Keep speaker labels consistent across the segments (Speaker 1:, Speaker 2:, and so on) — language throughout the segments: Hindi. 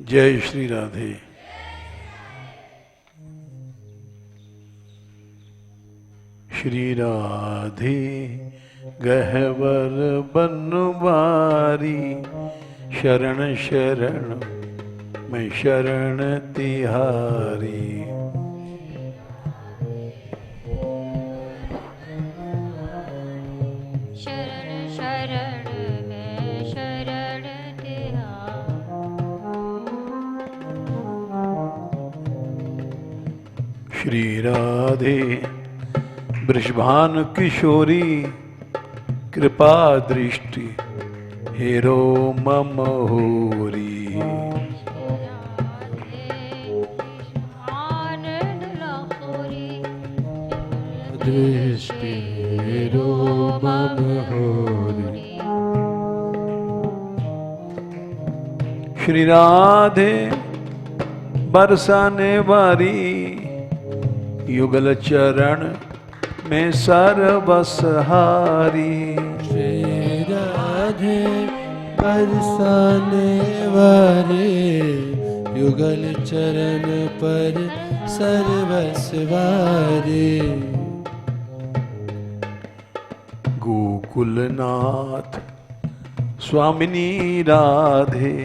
Speaker 1: जय श्री राधे। श्री राधे गहवर बनवारी, शरण शरण मैं शरण तिहारी।
Speaker 2: शरण शरण है शरण तिहारी।
Speaker 1: श्री राधे वृषभानु किशोरी, कृपा दृष्टि हेरो मम होरी।
Speaker 3: दृष्टि हेरो मम होरी।
Speaker 1: श्री राधे बरसाने वारी, युगल चरण में सर्वस हारी।
Speaker 3: श्री राधे बरसाने वारे, युगल चरण पर सर्वस्वारे।
Speaker 1: गोकुलनाथ स्वामिनी राधे,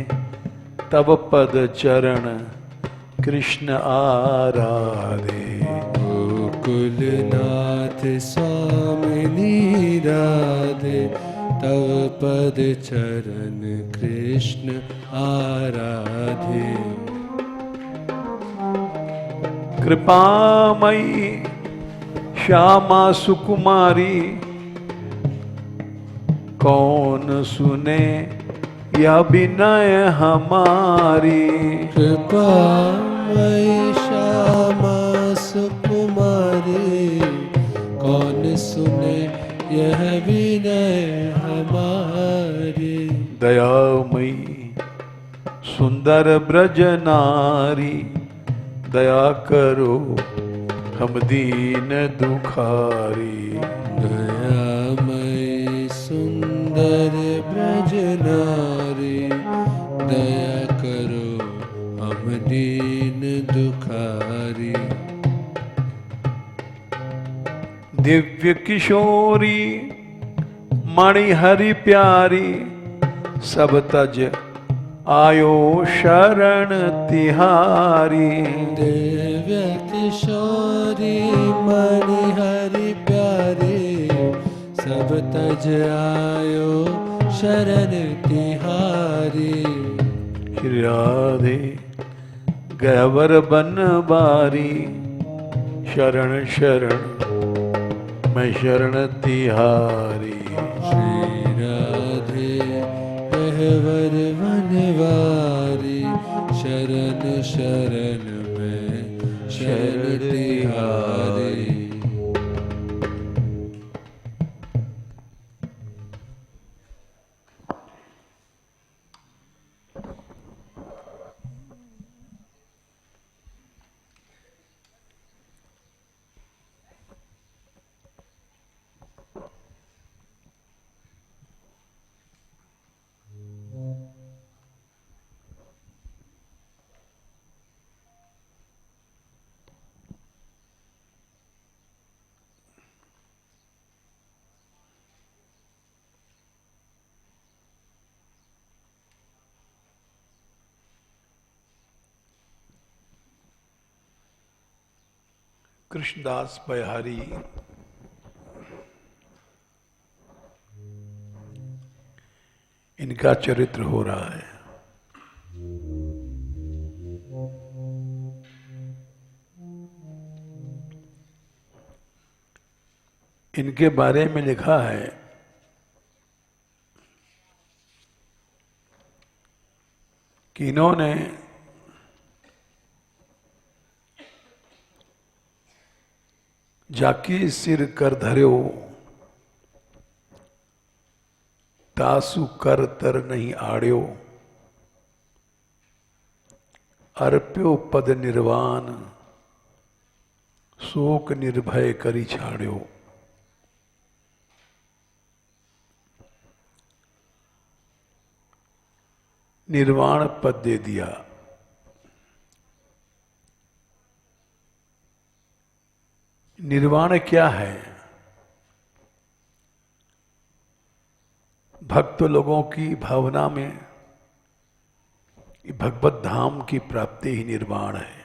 Speaker 1: तब पद चरण कृष्ण आराधे।
Speaker 3: गोकुलनाथ स्वामिनी राधे, तव पद चरण कृष्ण आराधे।
Speaker 1: कृपामयी श्यामा सुकुमारी, कौन सुने या विनय हमारी।
Speaker 3: कृपामयी श्यामा सुकुमारी, कौन सुने यह विनय हमारी।
Speaker 1: दयामयी सुंदर ब्रज नारी, दया करो हम दीन दुखारी।
Speaker 3: दयामयी सुंदर ब्रज नारी, दया करो हम दीन दुखारी।
Speaker 1: दिव्य किशोरी मणिहरि प्यारी, सब तज आयो शरण तिहारी।
Speaker 3: दिव्य किशोरी मणिहरि प्यारी, सब तज आयो शरण तिहारी।
Speaker 1: श्री राधे गहवर बनवारी, शरण शरण मैं शरण तिहारी।
Speaker 3: श्री राधे गहवर बनवारी, शरण शरण में शरण तिहारी।
Speaker 1: कृष्णदास बिहारी इनका चरित्र हो रहा है। इनके बारे में लिखा है कि इन्होंने जाकी सिर कर धर्यो, तासु कर तर नहीं आड़्यो। अर्प्यो पद निर्वाण, शोक निर्भय करी छाड़्यो। निर्वाण पद दे दिया। निर्वाण क्या है? भक्त लोगों की भावना में भगवत धाम की प्राप्ति ही निर्वाण है।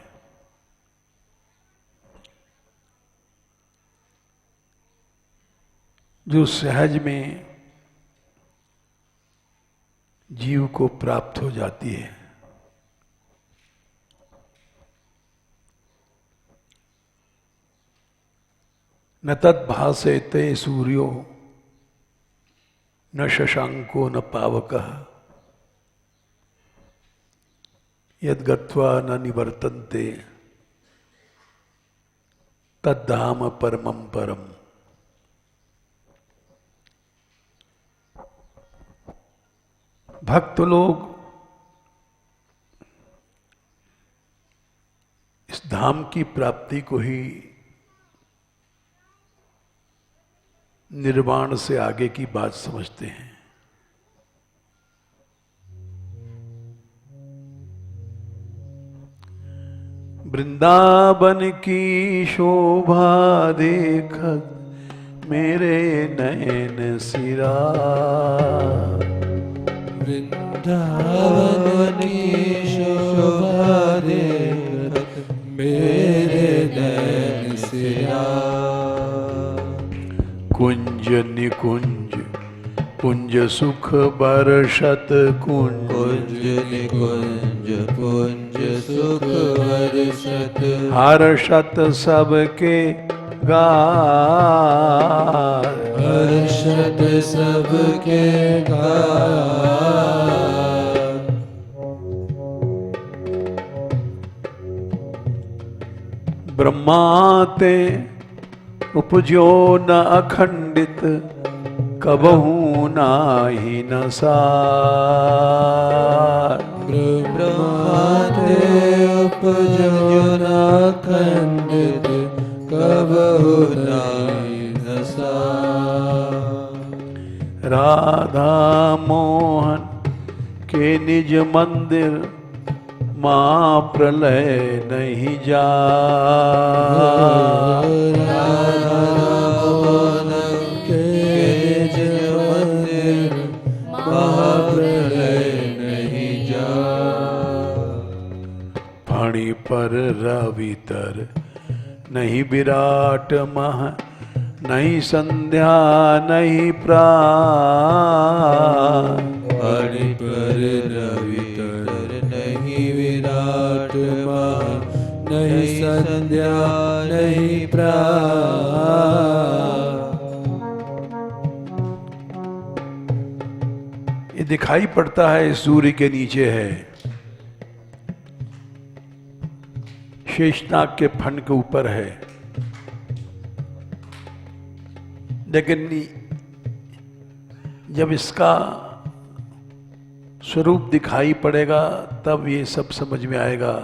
Speaker 1: जो सहज में जीव को प्राप्त हो जाती है। न तद्भासेते सूर्यो न शशांको न पावकः यद्गत्वा न निवर्तन्ते तद्धाम परमं परम। भक्त लोग इस धाम की प्राप्ति को ही निर्वाण से आगे की बात समझते हैं। वृंदावन की शोभा देखत मेरे नयन सिरा,
Speaker 3: वृंदावन की शोभा देखत मेरे नैन सिरा।
Speaker 1: कुंज निकुंज कुंज सुख बरसत कुंज,
Speaker 3: कुंज निकुंज कुंज सुख बरसत
Speaker 1: हर्षत सबके गार,
Speaker 3: हर्षत सबके गार।
Speaker 1: ब्रह्माते उपजो न अखंडित कबहू नाही न सार।
Speaker 3: ब्रह्माते उपजो न खंडित कबहु नाही न सार।
Speaker 1: राधा मोहन के निज मंदिर माँ प्रलय नहीं जा।
Speaker 3: राधा मोहन के निज मंदिर महाप्रलय नहीं जा।
Speaker 1: फणि पर रवितर नहीं विराट मह, नहीं संध्या नहीं प्रात।
Speaker 3: फणि पर रवितर नहीं विराट मह, नहीं संध्या नहीं प्रात।
Speaker 1: ये दिखाई पड़ता है सूर्य के नीचे है, शेषनाग के फन के ऊपर है, लेकिन जब इसका स्वरूप दिखाई पड़ेगा तब ये सब समझ में आएगा।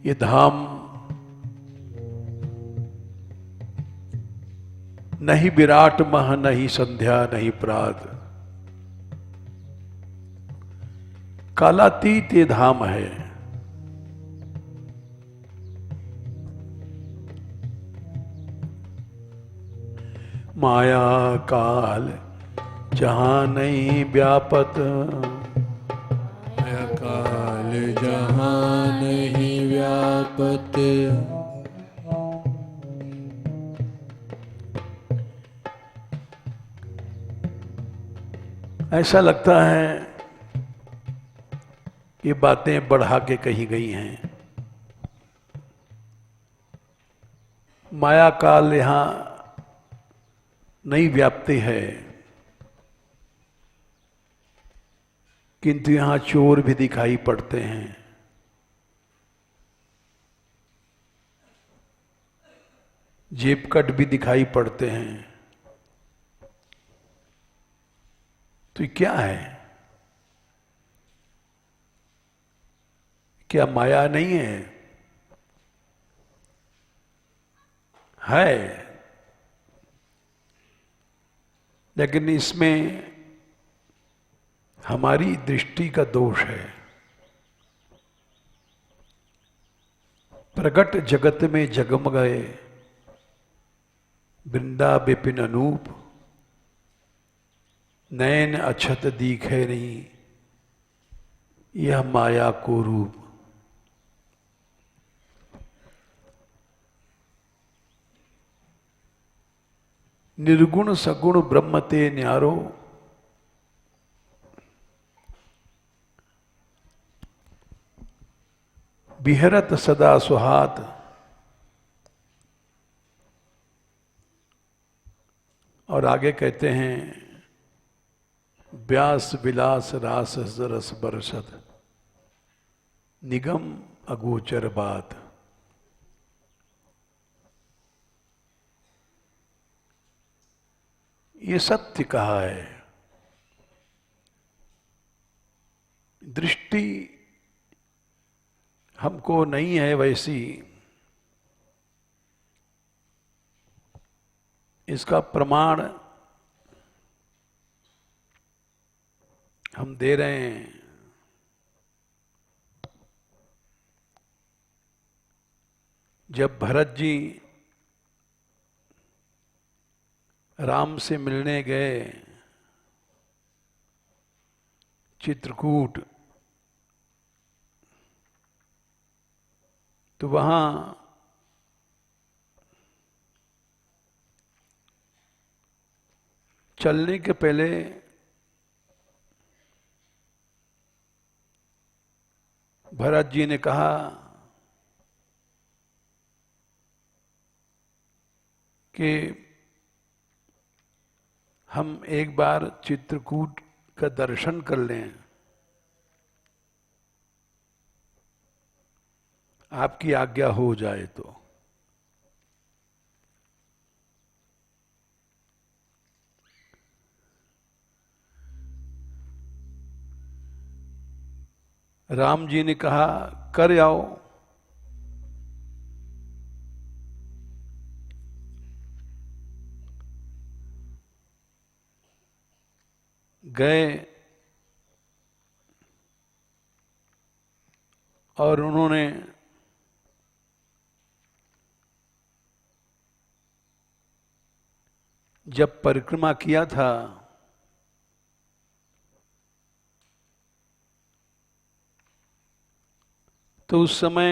Speaker 1: ये धाम नहीं विराट मह, नहीं संध्या नहीं प्रात, कालातीत ये धाम है। माया काल जहां नहीं व्यापत,
Speaker 3: माया काल जहां नहीं व्यापत।
Speaker 1: ऐसा लगता है ये बातें बढ़ा के कही गई हैं। माया काल यहां नहीं व्याप्ति है, किंतु यहां चोर भी दिखाई पड़ते हैं, जेबकट भी दिखाई पड़ते हैं। तो ये क्या है? क्या माया नहीं है? है, लेकिन इसमें हमारी दृष्टि का दोष है। प्रगट जगत में जगमगाए वृंदा विपिन अनूप, नयन अछत दिखे नहीं यह माया को रूप। निर्गुण सगुण ब्रह्म ते न्यारो, बिहरत सदा सुहात। और आगे कहते हैं व्यास विलास रास रस बरसत, निगम अगोचर बात। ये सत्य कहा है। दृष्टि हमको नहीं है वैसी, इसका प्रमाण हम दे रहे हैं। जब भरत जी राम से मिलने गए चित्रकूट, तो वहां चलने के पहले भरत जी ने कहा कि हम एक बार चित्रकूट का दर्शन कर लें, आपकी आज्ञा हो जाए तो। राम जी ने कहा कर आओ। गए और उन्होंने जब परिक्रमा किया था तो उस समय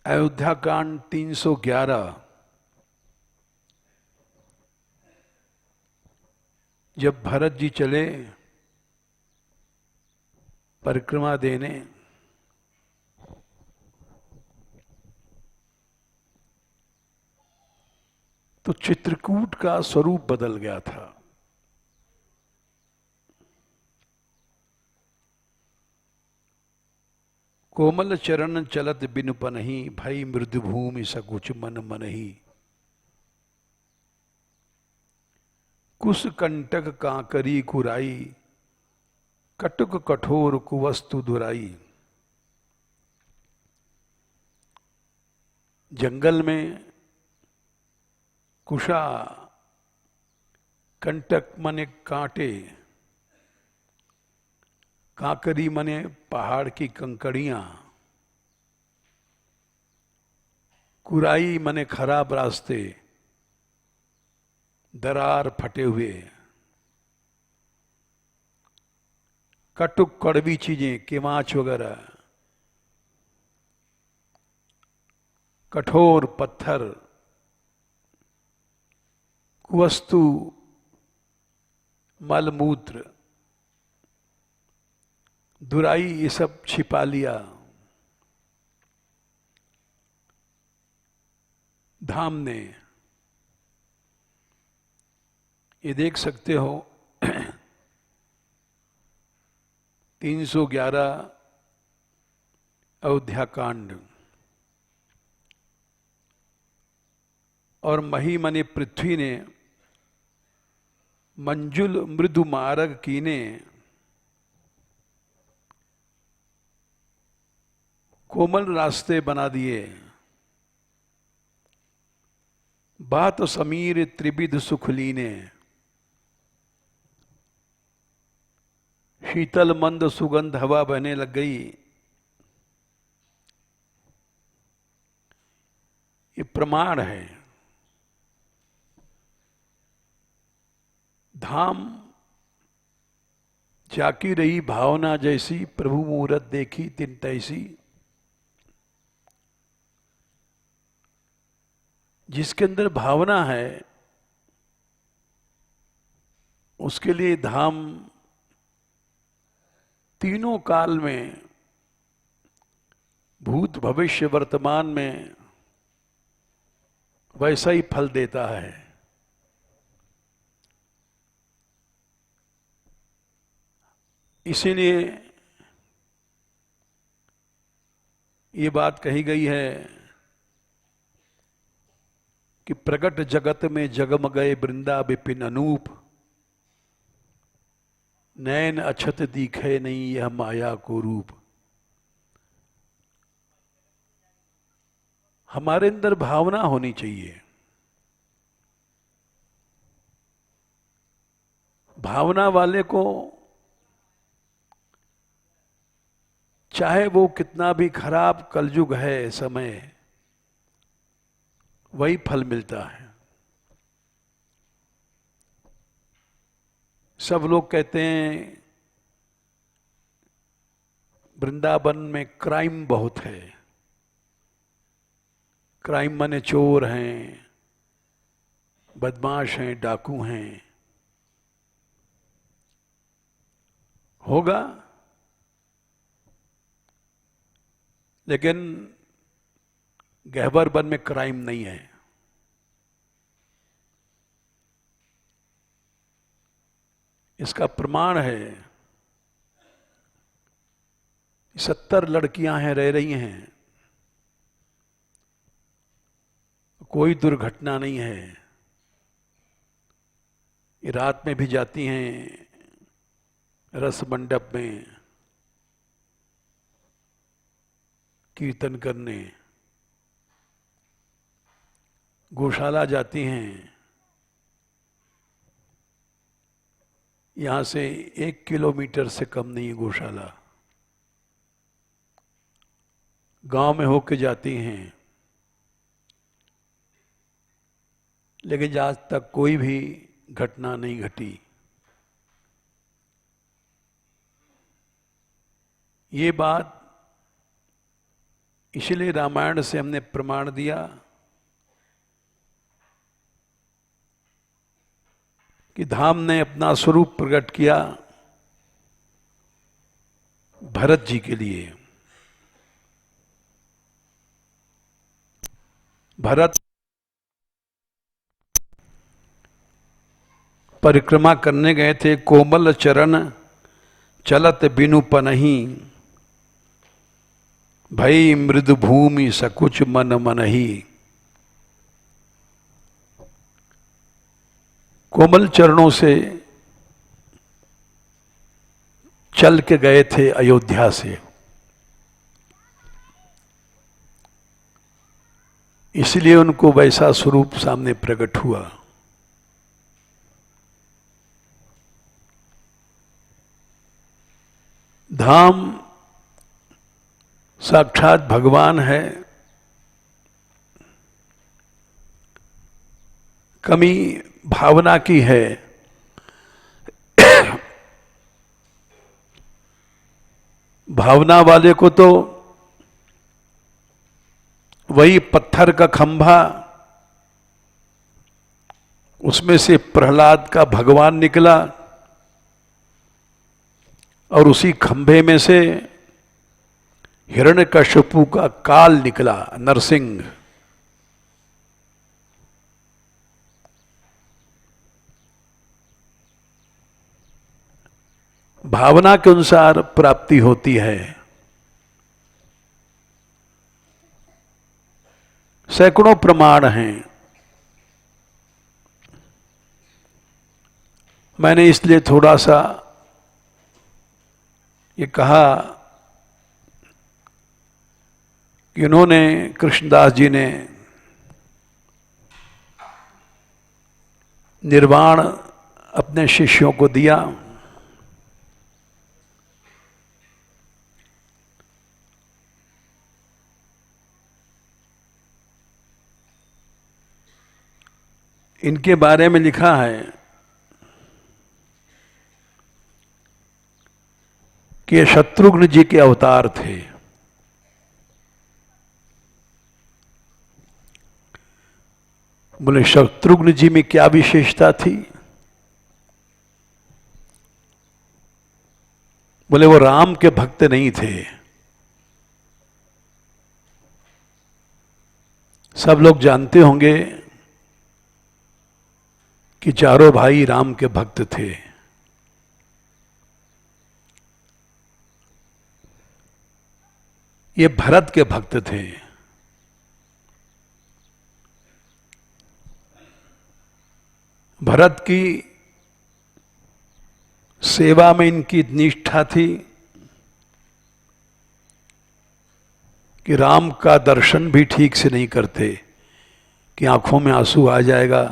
Speaker 1: अयोध्या कांड 311 जब भरत जी चले परिक्रमा देने, तो चित्रकूट का स्वरूप बदल गया था। कोमल चरण चलत बिनु पनहि, भई मृदु भूमि सकुच मन मनहि। कुश कंटक कांकरी कुराई, कटुक कठोर कुवस्तु दुराई। जंगल में कुशा, कंटक मने कांटे, कांकरी मने पहाड़ की कंकड़ियां, कुराई मने खराब रास्ते, दरार फटे हुए, कटुक कड़वी चीजें, केमाच वगैरह, कठोर पत्थर, कुवस्तु मलमूत्र, दुराई, ये सब छिपा लिया। धाम ने ये देख सकते हो 311 अयोध्या कांड। और मही मने पृथ्वी ने मंजुल मृदु मार्ग कीने, कोमल रास्ते बना दिए। बात समीर त्रिविध सुख लीने, शीतल मंद सुगंध हवा बहने लग गई। ये प्रमाण है। धाम जाकी रही भावना जैसी, प्रभु मूरत देखी तिन तैसी। जिसके अंदर भावना है उसके लिए धाम तीनों काल में, भूत भविष्य वर्तमान में वैसा ही फल देता है। इसीलिए ये बात कही गई है कि प्रगट जगत में जगमगए वृंदा विपिन अनूप, नैन अछत दिखे नहीं यह माया को रूप। हमारे अंदर भावना होनी चाहिए। भावना वाले को चाहे वो कितना भी खराब कलयुग है समय, वही फल मिलता है। सब लोग कहते हैं वृंदावन में क्राइम बहुत है। क्राइम माने चोर हैं, बदमाश हैं, डाकू हैं। होगा, लेकिन गहबर वन में क्राइम नहीं है। इसका प्रमाण है 70 लड़कियां हैं, रह रही हैं, कोई दुर्घटना नहीं है। ये रात में भी जाती हैं रस मंडप में कीर्तन करने, गौशाला जाती हैं। यहां से 1 किलोमीटर से कम नहीं है गौशाला। गांव में होके जाती हैं, लेकिन आज तक कोई भी घटना नहीं घटी। ये बात इसलिए रामायण से हमने प्रमाण दिया कि धाम ने अपना स्वरूप प्रकट किया भरत जी के लिए। भरत परिक्रमा करने गए थे, कोमल चरण चलत बिनु पनहि, भई मृदु भूमि सकुच मन मनहि। कोमल चरणों से चल के गए थे अयोध्या से, इसलिए उनको वैसा स्वरूप सामने प्रकट हुआ। धाम साक्षात भगवान है। कमी भावना की है। भावना वाले को तो वही पत्थर का खंभा, उसमें से प्रहलाद का भगवान निकला और उसी खंभे में से हिरण्यकश्यपु का काल निकला, नरसिंह। भावना के अनुसार प्राप्ति होती है। सैकड़ों प्रमाण हैं। मैंने इसलिए थोड़ा सा ये कहा कि उन्होंने, कृष्णदास जी ने निर्वाण अपने शिष्यों को दिया, इनके बारे में लिखा है कि ये शत्रुघ्न जी के अवतार थे। बोले शत्रुघ्न जी में क्या विशेषता थी? बोले वो राम के भक्त नहीं थे। सब लोग जानते होंगे कि चारों भाई राम के भक्त थे। ये भरत के भक्त थे। भरत की सेवा में इनकी निष्ठा थी कि राम का दर्शन भी ठीक से नहीं करते कि आंखों में आंसू आ जाएगा।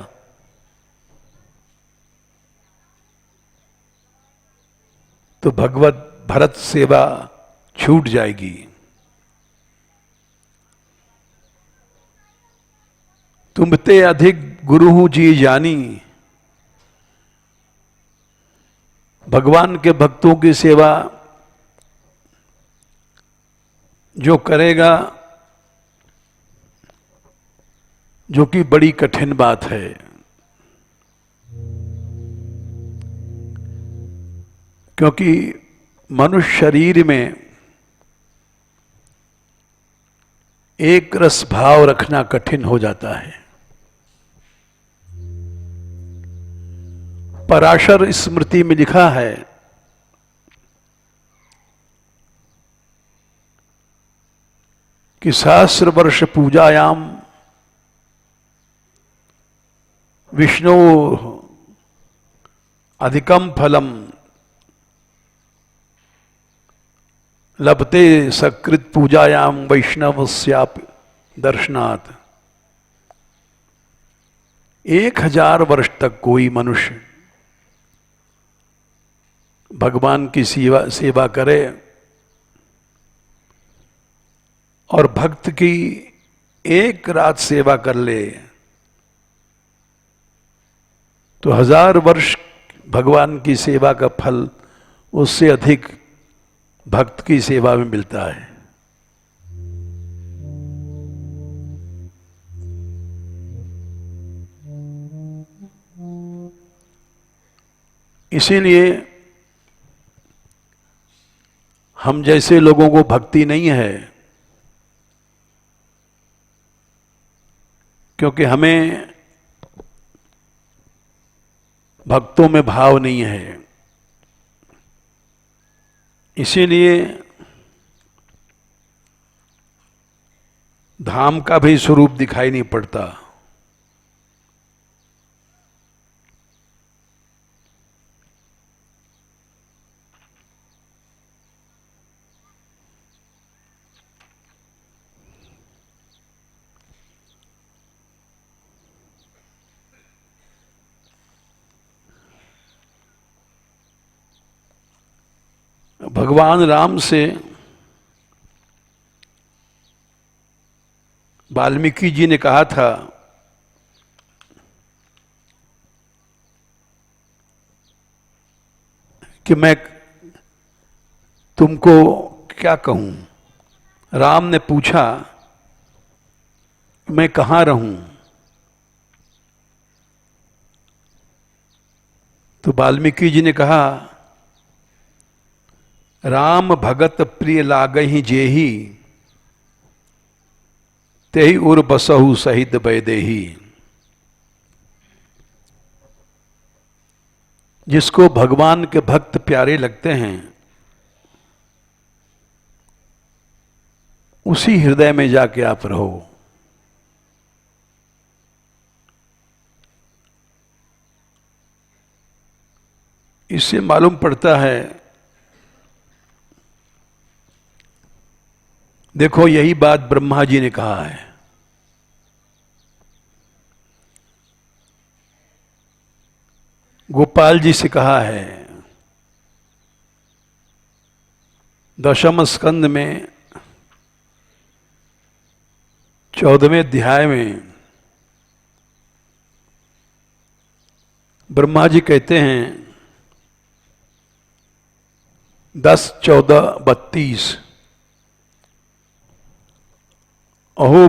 Speaker 1: तो भगवत भरत सेवा छूट जाएगी। तुमते अधिक गुरु हूं जी जानी। भगवान के भक्तों की सेवा जो करेगा, जो कि बड़ी कठिन बात है, क्योंकि मनुष्य शरीर में एक रस भाव रखना कठिन हो जाता है। पराशर स्मृति में लिखा है कि सहस्र वर्ष पूजायाम विष्णु अधिकम फलम लभते सकृत पूजायाम वैष्णवस्याप दर्शनात्। 1000 वर्ष तक कोई मनुष्य भगवान की सेवा करे और भक्त की एक रात सेवा कर ले तो 1000 वर्ष भगवान की सेवा का फल उससे अधिक भक्त की सेवा में मिलता है। इसीलिए हम जैसे लोगों को भक्ति नहीं है, क्योंकि हमें भक्तों में भाव नहीं है। इसीलिए धाम का भी स्वरूप दिखाई नहीं पड़ता। भगवान राम से वाल्मीकि जी ने कहा था कि मैं तुमको क्या कहूं। राम ने पूछा मैं कहां रहूं। तो वाल्मीकि जी ने कहा राम भगत प्रिय लागहि जेहि तेहि उर बसहु सहित बैदेही। जिसको भगवान के भक्त प्यारे लगते हैं उसी हृदय में जाके आप रहो। इससे मालूम पड़ता है, देखो यही बात ब्रह्मा जी ने कहा है। गोपाल जी से कहा है 10वें स्कंद में 14वें अध्याय में ब्रह्मा जी कहते हैं 10, 14, 32 अहो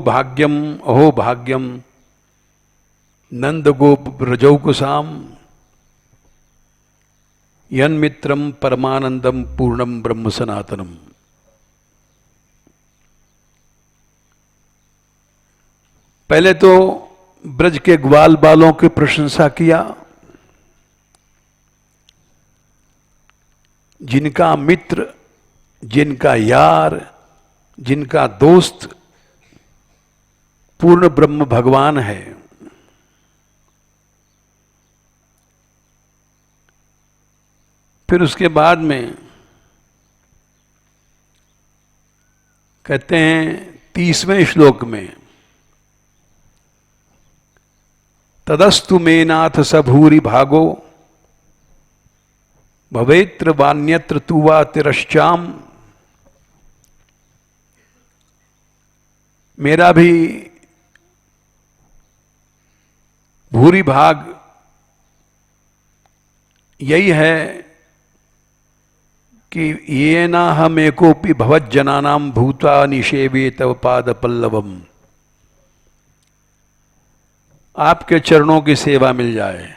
Speaker 1: भाग्यम नंद गोप ब्रजौकुसाम यन्मित्रम परमानंदम पूर्णम ब्रह्म सनातनम। पहले तो ब्रज के ग्वाल बालों की प्रशंसा किया, जिनका मित्र, जिनका यार, जिनका दोस्त पूर्ण ब्रह्म भगवान है। फिर उसके बाद में कहते हैं 30वें श्लोक में, तदस्तु मे नाथ सभूरि भागो भवेत्र वान्यत्र तु वा तिरश्चाम। मेरा भी भूरि भाग यही है कि ये ना हम एकोपि भवज्जनानां भूता निषेवे तव पाद पल्लवम। आपके चरणों की सेवा मिल जाए।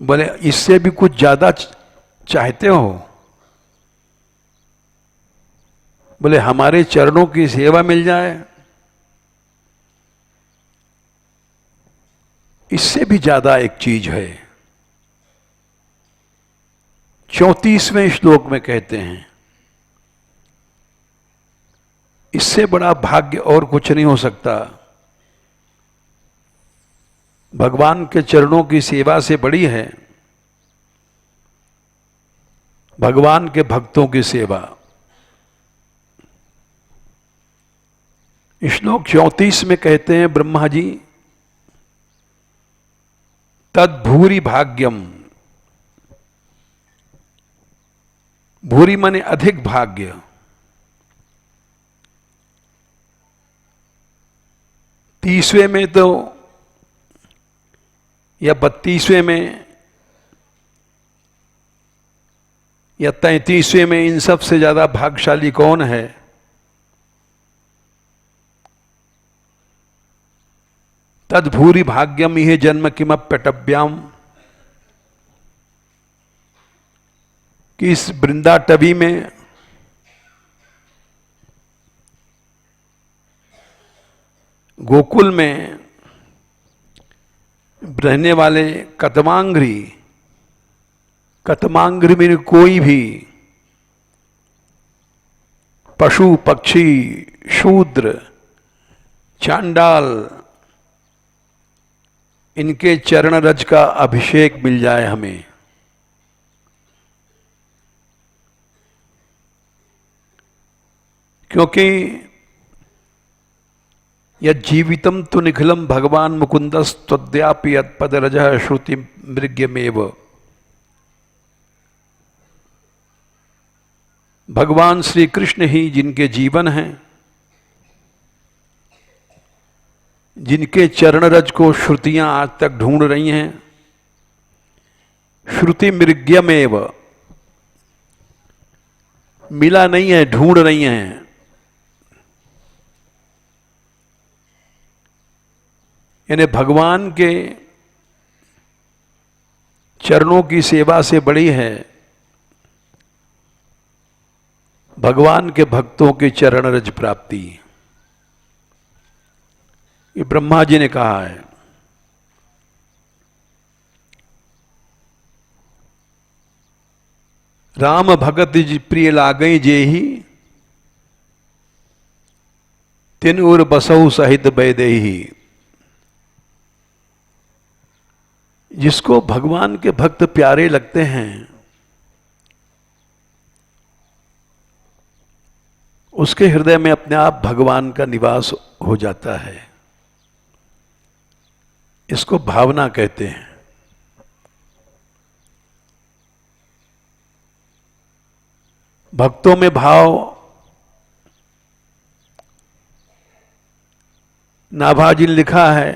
Speaker 1: बोले इससे भी कुछ ज्यादा चाहते हो? बोले हमारे चरणों की सेवा मिल जाए, इससे भी ज्यादा एक चीज है। 34वें श्लोक में कहते हैं, इससे बड़ा भाग्य और कुछ नहीं हो सकता। भगवान के चरणों की सेवा से बड़ी है भगवान के भक्तों की सेवा। श्लोक 34 में कहते हैं ब्रह्मा जी, तद्भूरि भाग्यम। भूरि माने अधिक भाग्य। तीसवें में तो या 32वें में या 33वें में इन सब से ज्यादा भाग्यशाली कौन है? तद्भूरि भाग्यम इह जन्म किमप्यटव्याम। कि इस वृंदाटवी में गोकुल में रहने वाले कतमांग्री, कतमांग्री में कोई भी पशु पक्षी शूद्र चांडाल इनके चरण रज का अभिषेक मिल जाए हमें। क्योंकि यज्जीवितम तु निखिलम भगवान मुकुंदस्त्वद्यापि यत्पद रजः श्रुति मृग्यमेव। भगवान श्री कृष्ण ही जिनके जीवन हैं, जिनके चरण रज को श्रुतियां आज तक ढूंढ रही हैं। श्रुति मृग्यमेव, मिला नहीं है, ढूंढ रही हैं। यानी भगवान के चरणों की सेवा से बड़ी है भगवान के भक्तों के चरण रज प्राप्ति। ये ब्रह्मा जी ने कहा है। राम भगत जी प्रिय लागई जेहि तिन उर बसहु सहित बैदेही। जिसको भगवान के भक्त प्यारे लगते हैं उसके हृदय में अपने आप भगवान का निवास हो जाता है। इसको भावना कहते हैं। भक्तों में भाव नाभाजी ने लिखा है,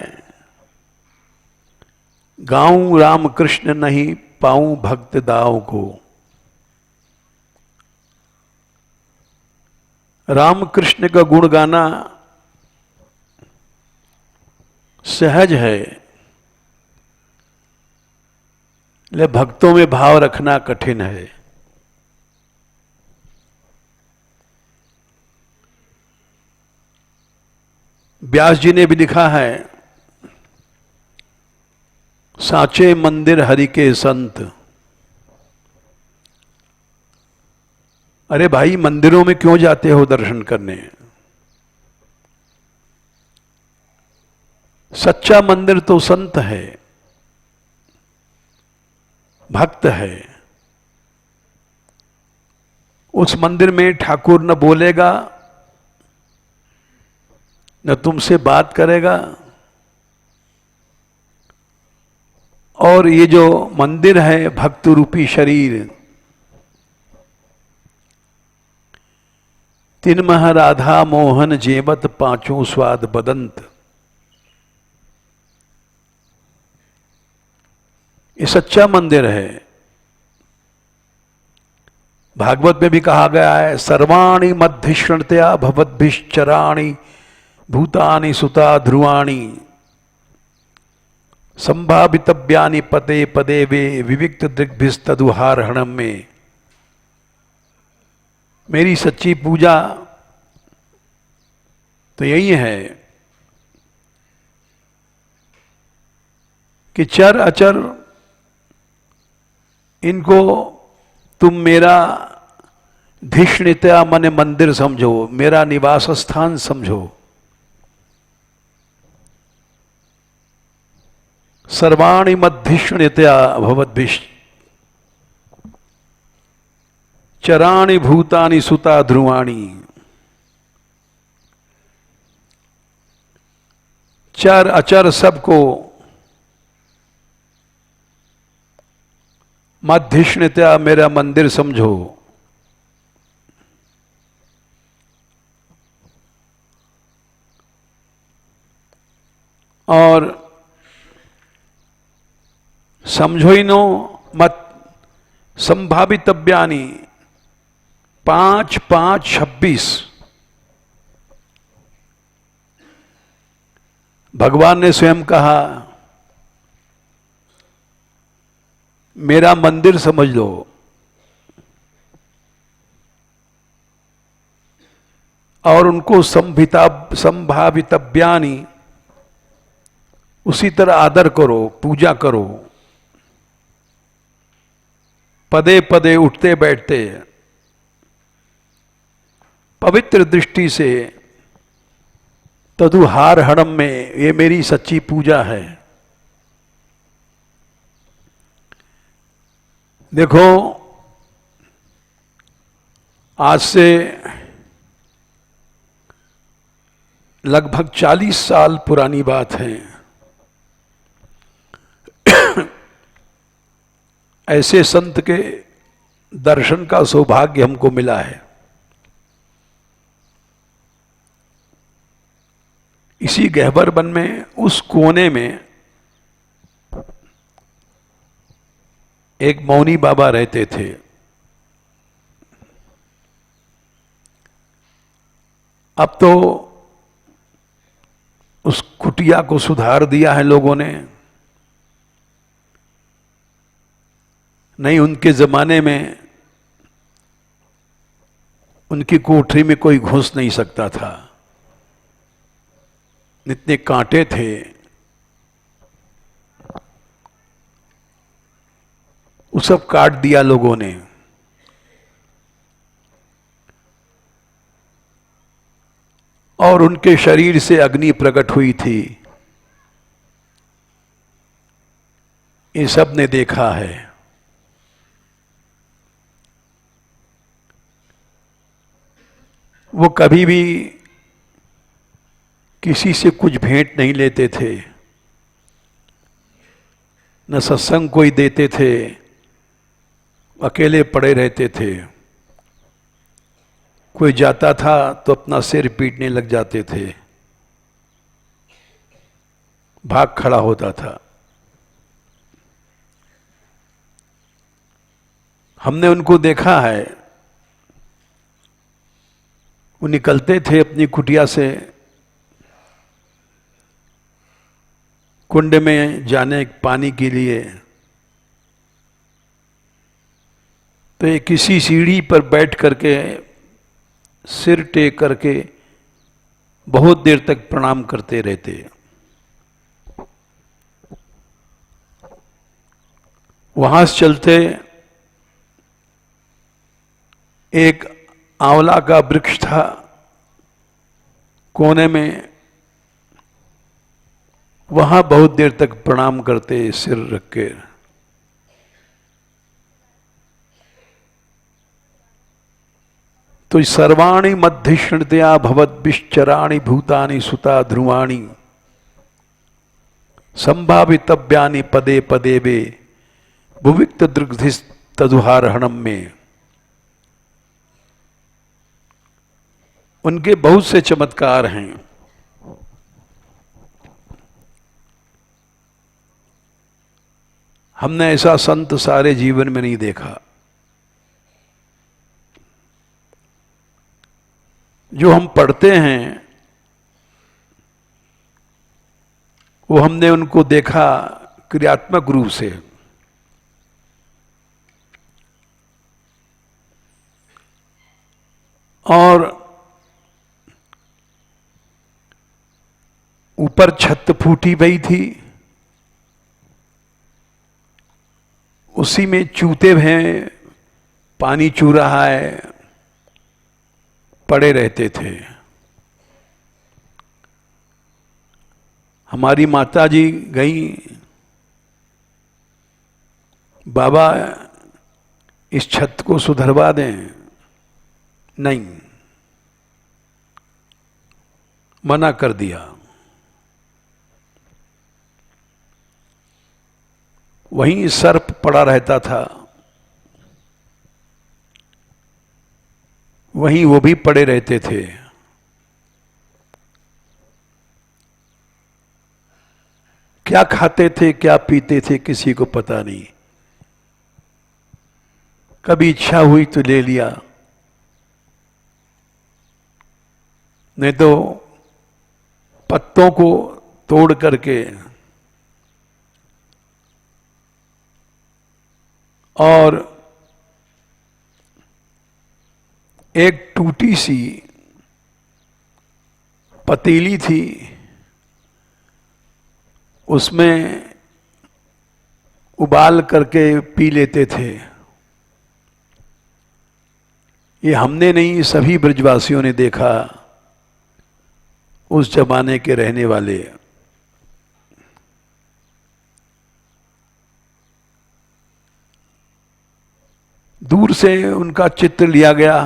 Speaker 1: गाऊं राम कृष्ण नहीं पाऊं भक्त दाव को। राम कृष्ण का गुण गाना सहज है, लेकिन भक्तों में भाव रखना कठिन है। व्यास जी ने भी लिखा है, साचे मंदिर हरि के संत। अरे भाई, मंदिरों में क्यों जाते हो दर्शन करने? सच्चा मंदिर तो संत है, भक्त है। उस मंदिर में ठाकुर न बोलेगा, न तुमसे बात करेगा, और ये जो मंदिर है भक्त रूपी शरीर, तिनमह राधा मोहन जेबत पांचों स्वाद बदंत। ये सच्चा मंदिर है। भागवत में भी कहा गया है, सर्वाणि मध्यश्रणतया भवद्भिश्चराणि भूतानि सुता ध्रुवाणि संभावितव्यानि पदे पदे वे विविक्त दृग्भिस्तदुहारहणम में। मेरी सच्ची पूजा तो यही है कि चर अचर इनको तुम मेरा धिष्णित्या मन मंदिर समझो, मेरा निवास स्थान समझो। सर्वाणि मध्यष्णित्या भवद्भिश्च चराणि भूतानि सुता ध्रुवाणि। चर अचर सबको मध्यष्णित्या मेरा मंदिर समझो। और समझो ही नो मत संभावितव्यानि 5-5-26। भगवान ने स्वयं कहा, मेरा मंदिर समझ लो। और उनको संभावितव्यानि उसी तरह आदर करो, पूजा करो, पदे पदे उठते बैठते पवित्र दृष्टि से तदुहार हणम में। ये मेरी सच्ची पूजा है। देखो, आज से लगभग 40 साल पुरानी बात है। ऐसे संत के दर्शन का सौभाग्य हमको मिला है। इसी गहबर वन में उस कोने में एक मौनी बाबा रहते थे। अब तो उस कुटिया को सुधार दिया है लोगों ने। नहीं, उनके जमाने में उनकी कोठरी में कोई घुस नहीं सकता था, इतने कांटे थे। वो सब काट दिया लोगों ने। और उनके शरीर से अग्नि प्रकट हुई थी। ये सब ने देखा है। वो कभी भी किसी से कुछ भेंट नहीं लेते थे, न सत्संग कोई देते थे, अकेले पड़े रहते थे। कोई जाता था तो अपना सिर पीटने लग जाते थे। भाग खड़ा होता था। हमने उनको देखा है, वो निकलते थे अपनी कुटिया से कुंड में जाने पानी के लिए, तो ये किसी सीढ़ी पर बैठ करके सिर टेक करके बहुत देर तक प्रणाम करते रहते। वहां से चलते एक आंवला का वृक्ष था कोने में, वहां बहुत देर तक प्रणाम करते सिर रख के। तो सर्वाणि मध्यष्णतया भवद विश्चराणि भूतानि सुता ध्रुवाणि संभावितव्यानि पदे पदे वे भुविक्त दृग्धिस तदुहारहणम में। उनके बहुत से चमत्कार हैं। हमने ऐसा संत सारे जीवन में नहीं देखा। जो हम पढ़ते हैं वो हमने उनको देखा क्रियात्मक रूप से। और ऊपर छत फूटी हुई थी, उसी में चूते हैं, पानी चू रहा है, पड़े रहते थे। हमारी माता जी गई, बाबा इस छत को सुधरवा दें, नहीं, मना कर दिया। वहीं सर्प पड़ा रहता था, वहीं वो भी पड़े रहते थे। क्या खाते थे, क्या पीते थे, किसी को पता नहीं। कभी इच्छा हुई तो ले लिया, नहीं तो पत्तों को तोड़ करके और एक टूटी सी पतीली थी, उसमें उबाल करके पी लेते थे। ये हमने नहीं, सभी ब्रजवासियों ने देखा, उस जमाने के रहने वाले। दूर से उनका चित्र लिया गया,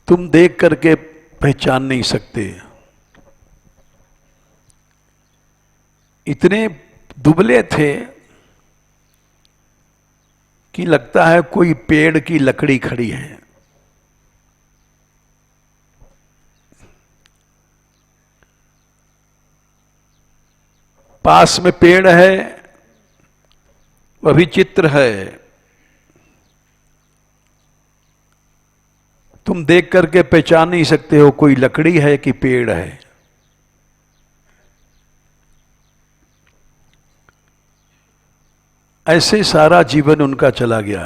Speaker 1: तुम देख करके पहचान नहीं सकते। इतने दुबले थे कि लगता है कोई पेड़ की लकड़ी खड़ी है। पास में पेड़ है, वह भी चित्र है, तुम देख करके पहचान नहीं सकते हो कोई लकड़ी है कि पेड़ है। ऐसे सारा जीवन उनका चला गया।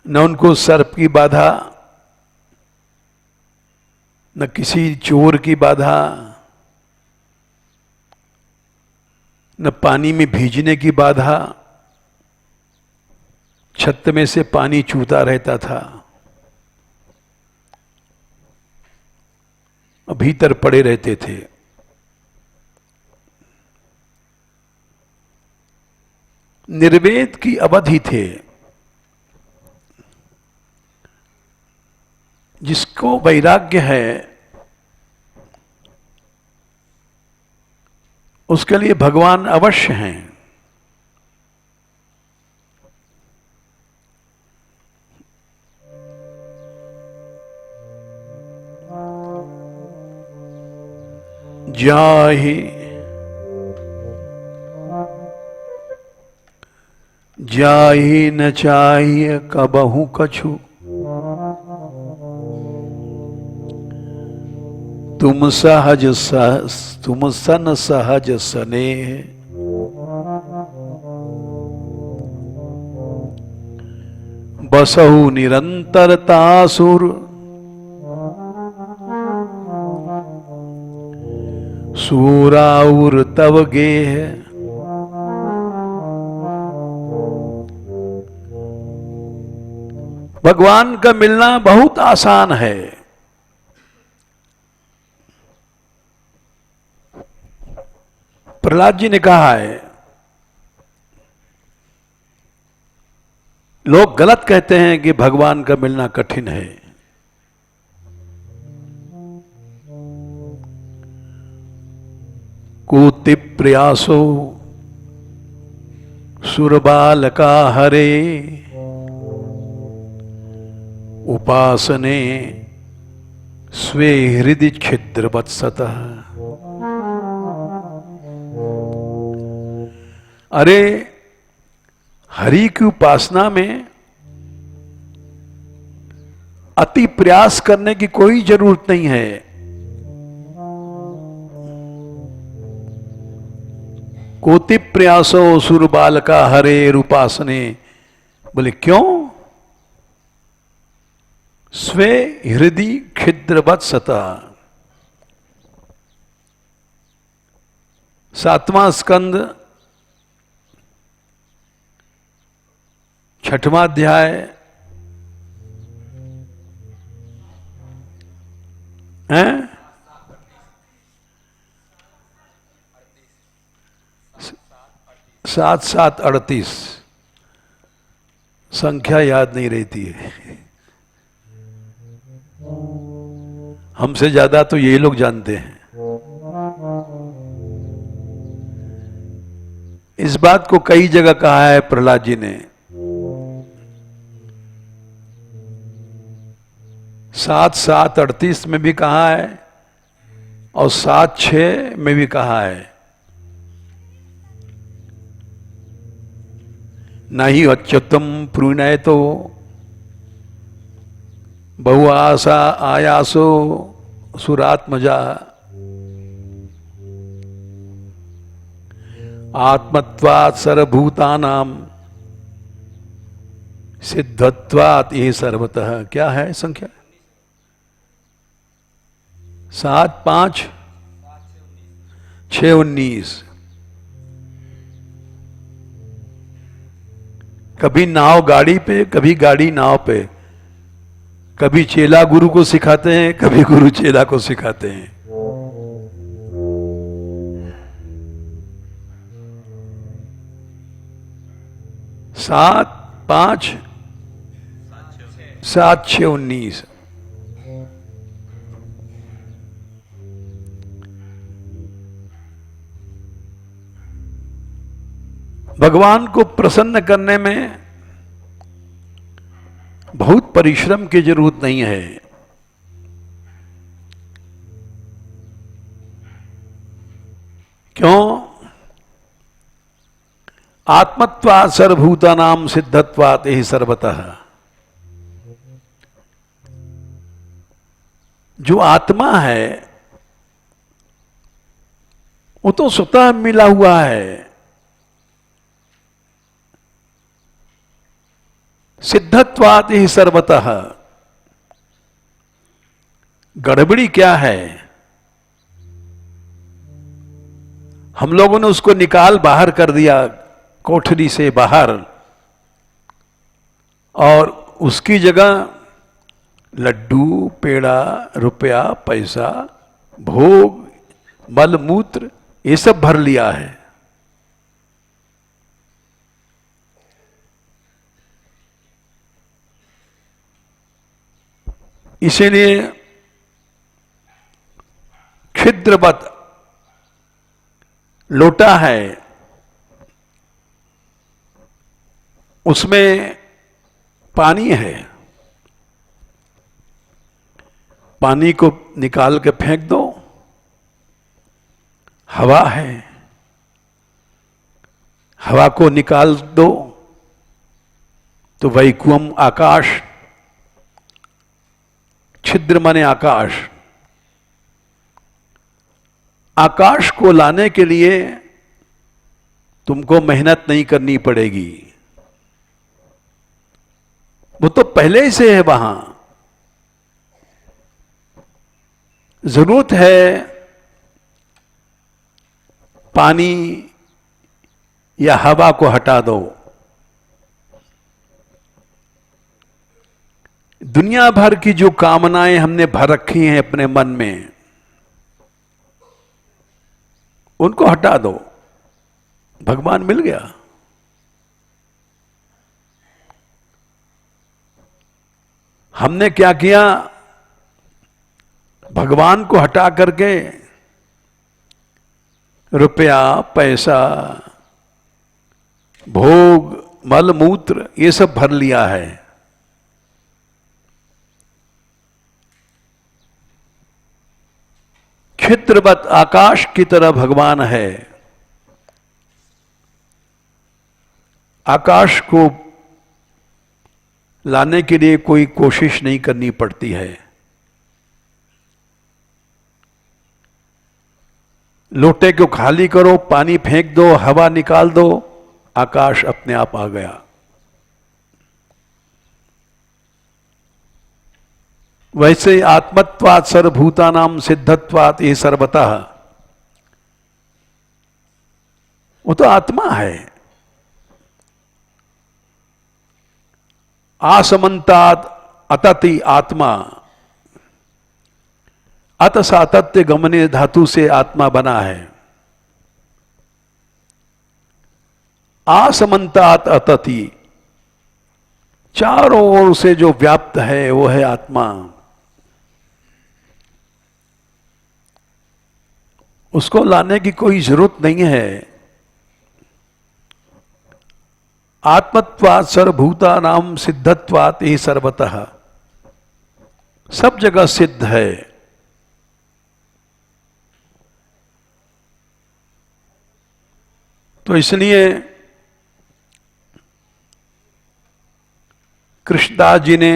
Speaker 1: न उनको सर्प की बाधा, न किसी चोर की बाधा, न पानी में भीजने की बाधा। छत में से पानी चूता रहता था, भीतर पड़े रहते थे। निर्वेद की अवधि थे। जिसको वैराग्य है उसके लिए भगवान अवश्य हैं। जाहि जाहि न चाहिए कबहु कछु, तुम तुम सन सहज स्नेह, बसहु निरंतरता सुर, सूराउर तव गेह। भगवान का मिलना बहुत आसान है। प्रहलाद जी ने कहा है, लोग गलत कहते हैं कि भगवान का मिलना कठिन है। कूति प्रयासो सुरबालका हरे, उपासने स्वे हृदय छिद्रवत्सतः। अरे हरि की उपासना में अति प्रयास करने की कोई जरूरत नहीं है। कोटि प्रयासो सुर बालका हरे रूपासने, बोले क्यों? स्वे हृदय छिद्रवत् सता। 7वां स्कंद 6वां अध्याय है, 7-7-38 संख्या याद नहीं रहती है। हमसे ज्यादा तो ये लोग जानते हैं। इस बात को कई जगह कहा है प्रहलाद जी ने। 7-7-38 में भी कहा है और 7-6 में भी कहा है, नहीं अच्युतम प्रणय तो बहु आशा आयासो सुरात्मजा, आत्मत्वात् सर्वभूतानाम सिद्धत्वात् ये सर्वतः। क्या है संख्या? 7-5-6-19। कभी नाव गाड़ी पे, कभी गाड़ी नाव पे। कभी चेला गुरु को सिखाते हैं, कभी गुरु चेला को सिखाते हैं। सात 7-6-19। भगवान को प्रसन्न करने में बहुत परिश्रम की जरूरत नहीं है। क्यों? आत्मत्वात् सर्वभूतानां सिद्धत्वात् यही सर्वतः। जो आत्मा है वो तो स्वतः मिला हुआ है। सिद्धत्वात् ही सर्वतः। गड़बड़ी क्या है? हम लोगों ने उसको निकाल बाहर कर दिया कोठरी से बाहर, और उसकी जगह लड्डू, पेड़ा, रुपया, पैसा, भोग, मल मूत्र ये सब भर लिया है। इसीलिए छिद्रवत लोटा है, उसमें पानी है, पानी को निकाल के फेंक दो हवा है, हवा को निकाल दो तो वैकुम आकाश, छिद्र माने आकाश। आकाश को लाने के लिए तुमको मेहनत नहीं करनी पड़ेगी, वो तो पहले से है वहां। जरूरत है पानी या हवा को हटा दो। दुनिया भर की जो कामनाएं हमने भर रखी हैं अपने मन में, उनको हटा दो, भगवान मिल गया। हमने क्या किया, भगवान को हटा करके रुपया, पैसा, भोग, मल मूत्र ये सब भर लिया है। छिद्रवत आकाश की तरह भगवान है। आकाश को लाने के लिए कोई कोशिश नहीं करनी पड़ती है। लोटे को खाली करो, पानी फेंक दो, हवा निकाल दो, आकाश अपने आप आ गया। वैसे आत्मत्वात् सर्वभूतानां सिद्धत्वात् ये सर्वतः, वो तो आत्मा है। आसमन्तात् अतति आत्मा, अत सातत्य गमने धातु से आत्मा बना है। आसमन्तात् अतति, चारों ओर से जो व्याप्त है वो है आत्मा। उसको लाने की कोई जरूरत नहीं है। आत्मत्वात् सर्वभूतानां सिद्धत्वात् ही सर्वतः, सब जगह सिद्ध है। तो इसलिए कृष्णदास जी ने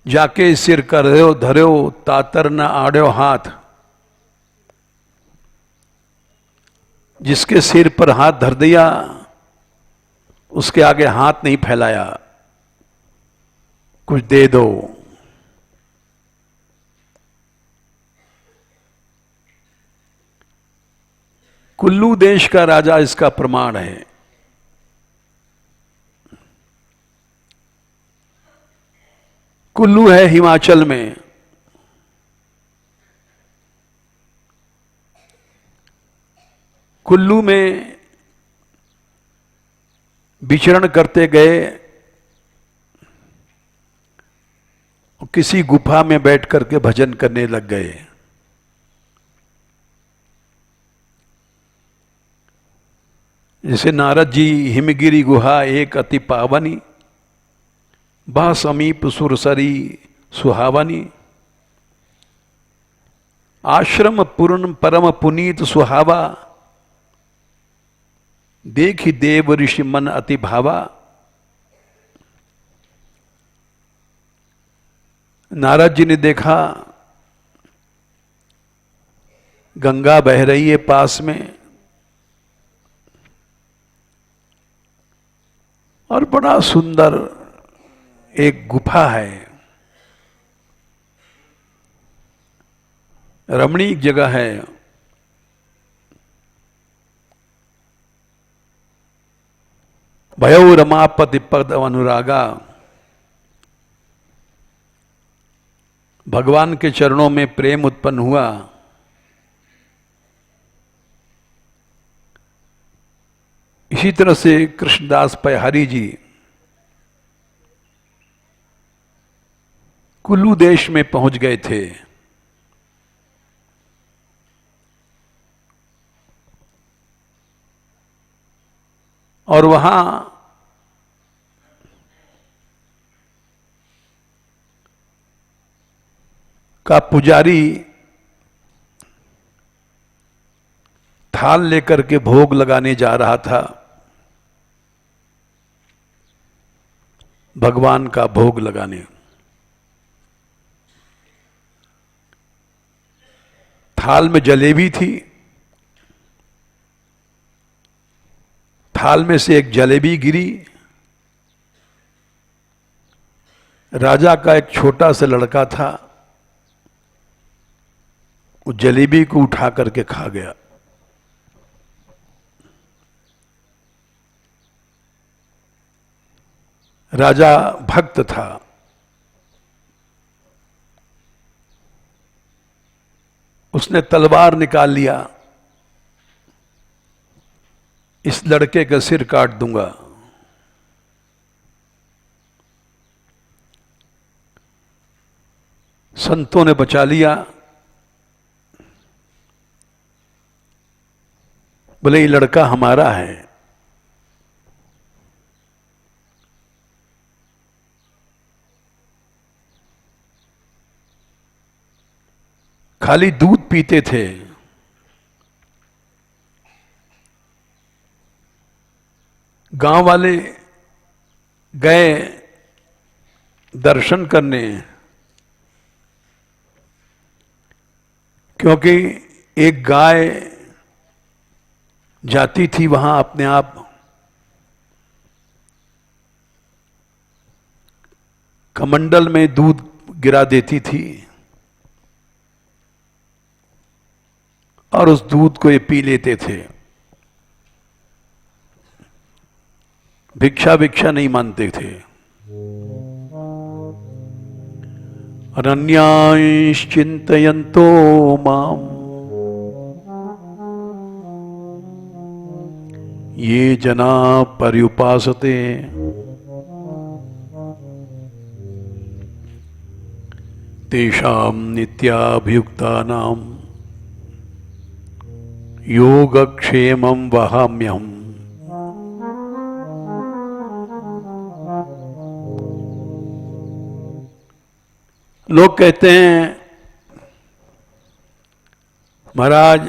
Speaker 1: जाके सिर करयो धर्यो तातर न आड़्यो हाथ, जिसके सिर पर हाथ धर दिया उसके आगे हाथ नहीं फैलाया, कुछ दे दो। कुल्लू देश का राजा इसका प्रमाण है। कुल्लू है हिमाचल में। कुल्लू में विचरण करते गए, किसी गुफा में बैठ करके भजन करने लग गए। जैसे नारद जी हिमगिरी गुहा एक अति पावनी, बा समीप सुरसरी सुहावनी, आश्रम पूर्ण परम पुनीत सुहावा, देखी देव ऋषि मन अति भावा। नारद जी ने देखा गंगा बह रही है पास में, और बड़ा सुंदर एक गुफा है, रमणीक जगह है। भयो रमापति पद अनुरागा, भगवान के चरणों में प्रेम उत्पन्न हुआ। इसी तरह से कृष्णदास पयहारी जी कुल्लू देश में पहुंच गए थे। और वहां का पुजारी थाल लेकर के भोग लगाने जा रहा था, भगवान का भोग लगाने। थाल में जलेबी थी, थाल में से एक जलेबी गिरी। राजा का एक छोटा सा लड़का था, उस जलेबी को उठा करके खा गया। राजा भक्त था, उसने तलवार निकाल लिया, इस लड़के का सिर काट दूंगा। संतों ने बचा लिया, बोले ये लड़का हमारा है। खाली दूध पीते थे, गांव वाले गए दर्शन करने, क्योंकि एक गाय जाती थी वहां अपने आप, कमंडल में दूध गिरा देती थी और उस दूध को ये पी लेते थे। भिक्षा भिक्षा नहीं मानते थे। अनन्याश्चिन्तयन्तो माम ये जना पर्युपासते तेषां नित्याभियुक्तानां योगक्षेमं वहाम्यहम्। लोग कहते हैं महाराज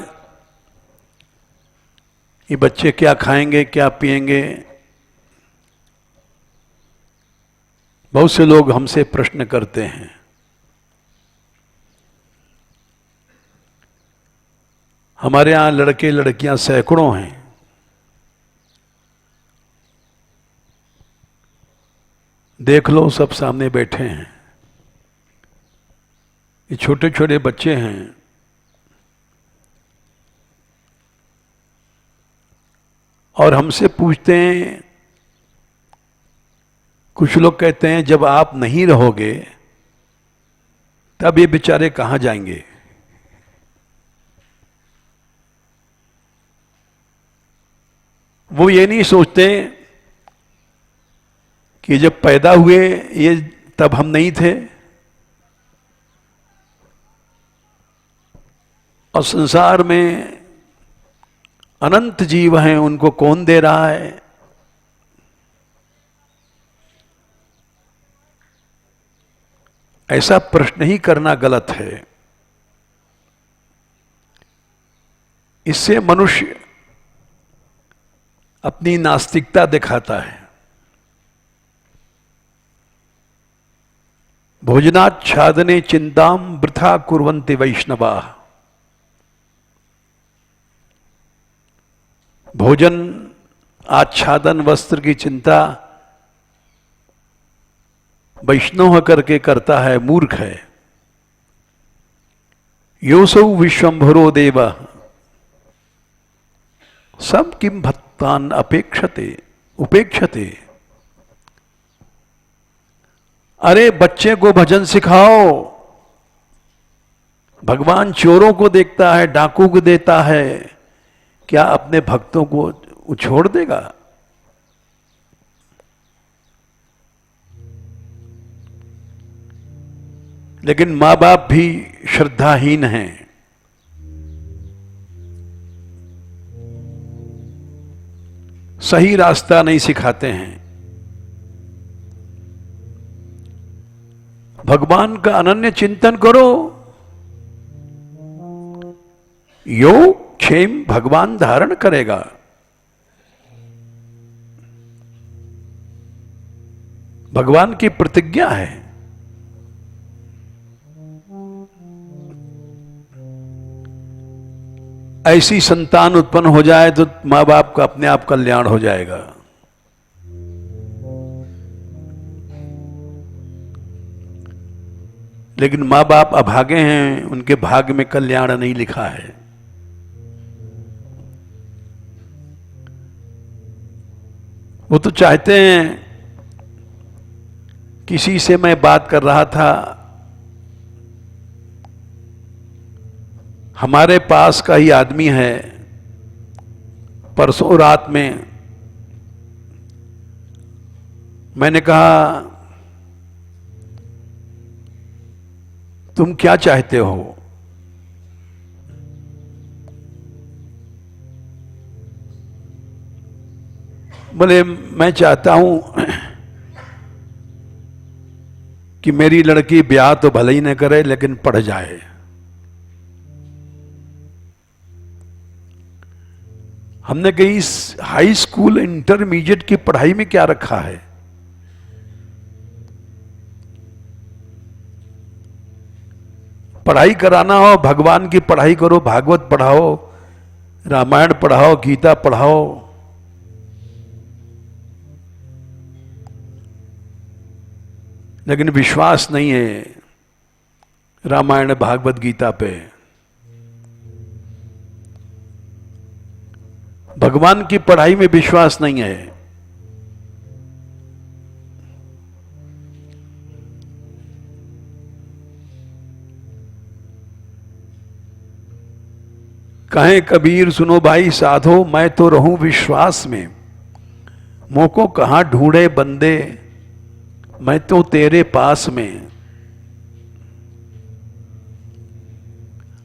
Speaker 1: ये बच्चे क्या खाएंगे क्या पिएंगे। बहुत से लोग हमसे प्रश्न करते हैं। हमारे यहां लड़के लड़कियां सैकड़ों हैं। देख लो, सब सामने बैठे हैं। ये छोटे छोटे बच्चे हैं। और हमसे पूछते हैं, कुछ लोग कहते हैं जब आप नहीं रहोगे तब ये बेचारे कहां जाएंगे। वो ये नहीं सोचते कि जब पैदा हुए ये तब हम नहीं थे और संसार में अनंत जीव हैं, उनको कौन दे रहा है। ऐसा प्रश्न ही करना गलत है। इससे मनुष्य अपनी नास्तिकता दिखाता है। भोजनाच्छादने चिंतां वृथा कुर्वन्ति वैष्णवाः। भोजन आच्छादन वस्त्र की चिंता वैष्णव करके करता है, मूर्ख है। योऽसौ विश्वम्भरो देवः सब किम भक्तान अपेक्षते उपेक्षते। अरे बच्चे को भजन सिखाओ। भगवान चोरों को देखता है, डाकू को देता है, क्या अपने भक्तों को छोड़ देगा। लेकिन मां बाप भी श्रद्धाहीन हैं। सही रास्ता नहीं सिखाते हैं। भगवान का अनन्य चिंतन करो, योग क्षेम भगवान धारण करेगा। भगवान की प्रतिज्ञा है। ऐसी संतान उत्पन्न हो जाए तो मां बाप का अपने आप कल्याण हो जाएगा। लेकिन मां बाप अभागे हैं, उनके भाग्य में कल्याण नहीं लिखा है। वो तो चाहते हैं, किसी से मैं बात कर रहा था, हमारे पास का ही आदमी है, परसों रात में मैंने कहा तुम क्या चाहते हो? बोले मैं चाहता हूं कि मेरी लड़की ब्याह तो भले ही न करे लेकिन पढ़ जाए। हमने कही इस हाई स्कूल इंटरमीडिएट की पढ़ाई में क्या रखा है? पढ़ाई कराना हो भगवान की पढ़ाई करो, भागवत पढ़ाओ, रामायण पढ़ाओ, गीता पढ़ाओ। लेकिन विश्वास नहीं है रामायण भागवत गीता पे। भगवान की पढ़ाई में विश्वास नहीं है। कहे कबीर सुनो भाई साधो, मैं तो रहूं विश्वास में, मोको कहां ढूंढे बंदे, मैं तो तेरे पास में।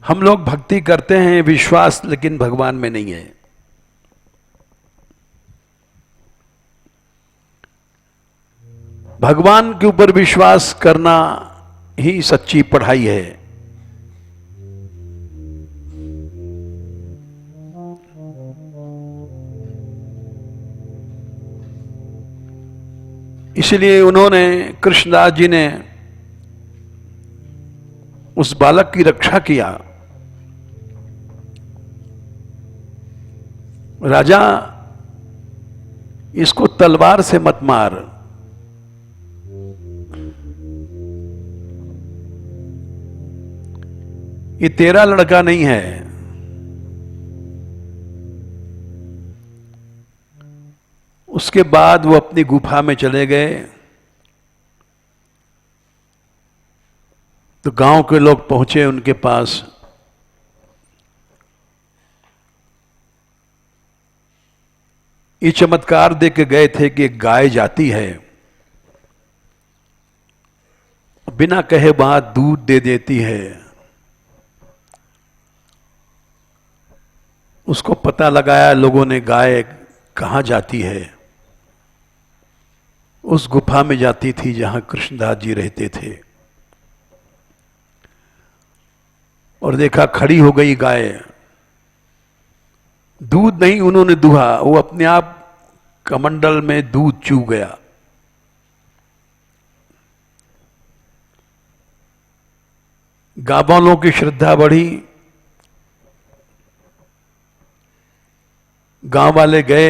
Speaker 1: हम लोग भक्ति करते हैं, विश्वास लेकिन भगवान में नहीं है। भगवान के ऊपर विश्वास करना ही सच्ची पढ़ाई है। इसलिए उन्होंने, कृष्णदास जी ने उस बालक की रक्षा किया। राजा इसको तलवार से मत मार, ये तेरा लड़का नहीं है। उसके बाद वो अपनी गुफा में चले गए। तो गांव के लोग पहुंचे उनके पास। ये चमत्कार देख के गए थे कि एक गाय जाती है, बिना कहे बात दूध दे देती है। उसको पता लगाया लोगों ने, गाय कहां जाती है? उस गुफा में जाती थी जहां कृष्णदास जी रहते थे। और देखा खड़ी हो गई गाय। दूध नहीं उन्होंने दुहा, वो अपने आप कमंडल में दूध चू गया। गांव वालों की श्रद्धा बढ़ी। गांव वाले गए,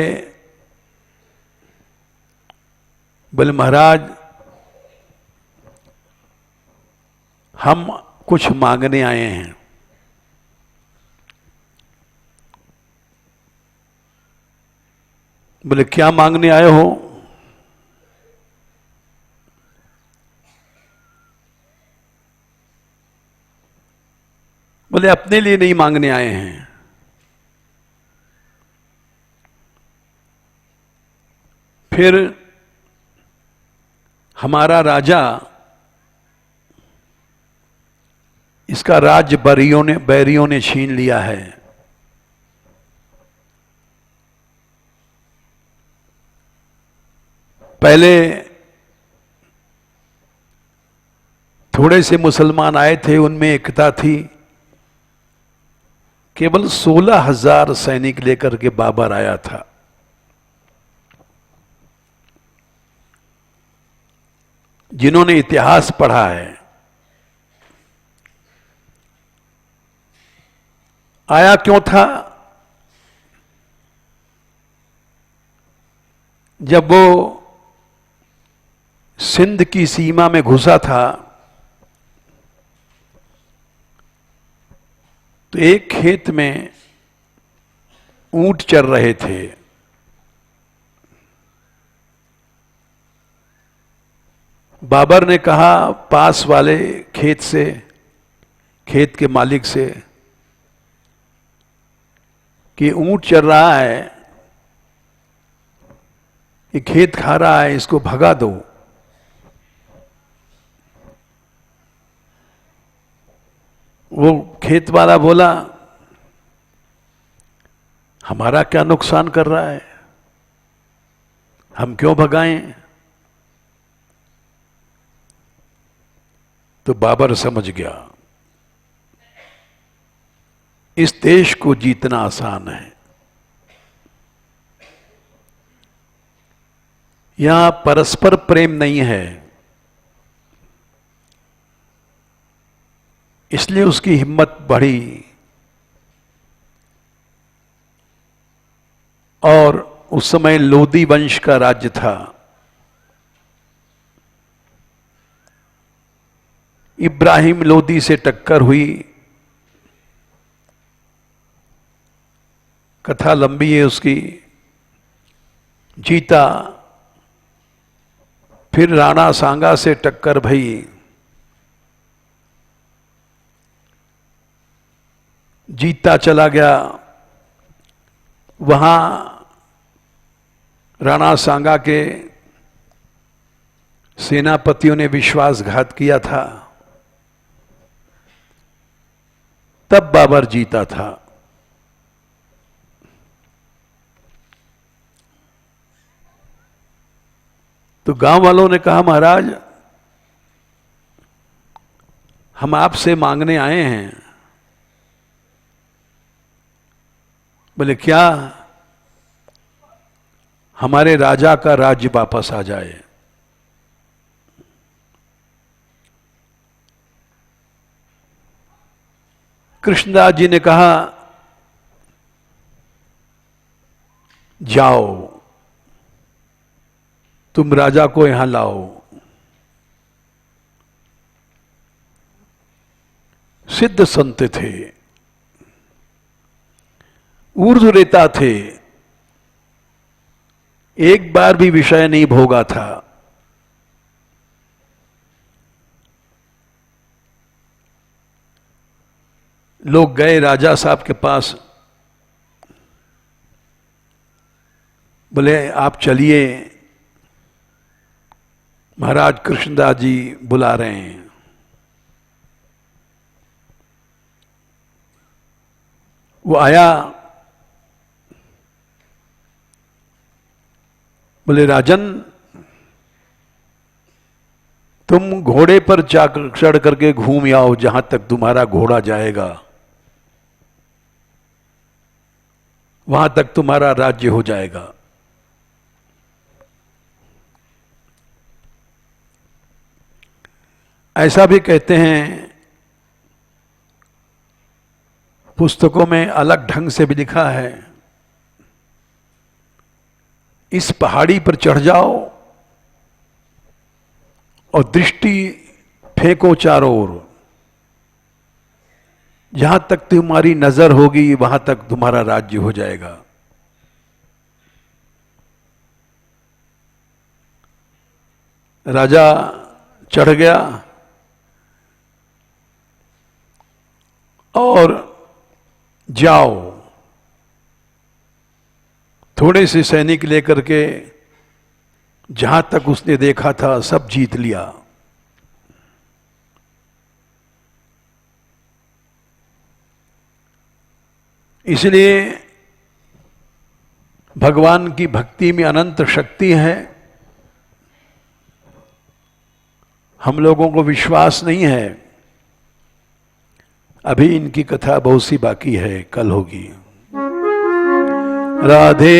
Speaker 1: बोले महाराज हम कुछ मांगने आए हैं। बोले क्या मांगने आए हो? बोले अपने लिए नहीं मांगने आए हैं, फिर हमारा राजा, इसका राज्य बैरियों ने छीन लिया है। पहले थोड़े से मुसलमान आए थे, उनमें एकता थी केवल 16,000 सैनिक लेकर के बाबर आया था। जिन्होंने इतिहास पढ़ा है, आया क्यों था? जब वो सिंध की सीमा में घुसा था तो एक खेत में ऊंट चर रहे थे। बाबर ने कहा पास वाले खेत से, खेत के मालिक से कि ऊंट चर रहा है, ये खेत खा रहा है, इसको भगा दो। वो खेत वाला बोला हमारा क्या नुकसान कर रहा है, हम क्यों भगाएं? तो बाबर समझ गया इस देश को जीतना आसान है। यहां परस्पर प्रेम नहीं है, इसलिए उसकी हिम्मत बढ़ी और उस समय लोदी वंश का राज्य था। इब्राहिम लोदी से टक्कर हुई। कथा लंबी है उसकी। जीता, फिर राणा सांगा से टक्कर भई, जीतता चला गया। वहां राणा सांगा के सेनापतियों ने विश्वासघात किया था, तब बाबर जीता था। तो गांव वालों ने कहा महाराज हम आपसे मांगने आए हैं। बोले क्या? हमारे राजा का राज्य वापस आ जाए। कृष्णदास जी ने कहा जाओ तुम राजा को यहां लाओ। सिद्ध संत थे, ऊर्ध्वरेता थे, एक बार भी विषय नहीं भोगा था। लोग गए राजा साहब के पास, बोले आप चलिए, महाराज कृष्णदास जी बुला रहे हैं। वो आया, बोले राजन तुम घोड़े पर चढ़ करके घूम आओ, जहां तक तुम्हारा घोड़ा जाएगा वहां तक तुम्हारा राज्य हो जाएगा। ऐसा भी कहते हैं, पुस्तकों में अलग ढंग से भी लिखा है, इस पहाड़ी पर चढ़ जाओ और दृष्टि फेंको चारों ओर, जहां तक तुम्हारी नजर होगी वहां तक तुम्हारा राज्य हो जाएगा। राजा चढ़ गया और जाओ, थोड़े से सैनिक लेकर के जहां तक उसने देखा था सब जीत लिया। इसलिए भगवान की भक्ति में अनंत शक्ति है। हम लोगों को विश्वास नहीं है। अभी इनकी कथा बहुत सी बाकी है, कल होगी। राधे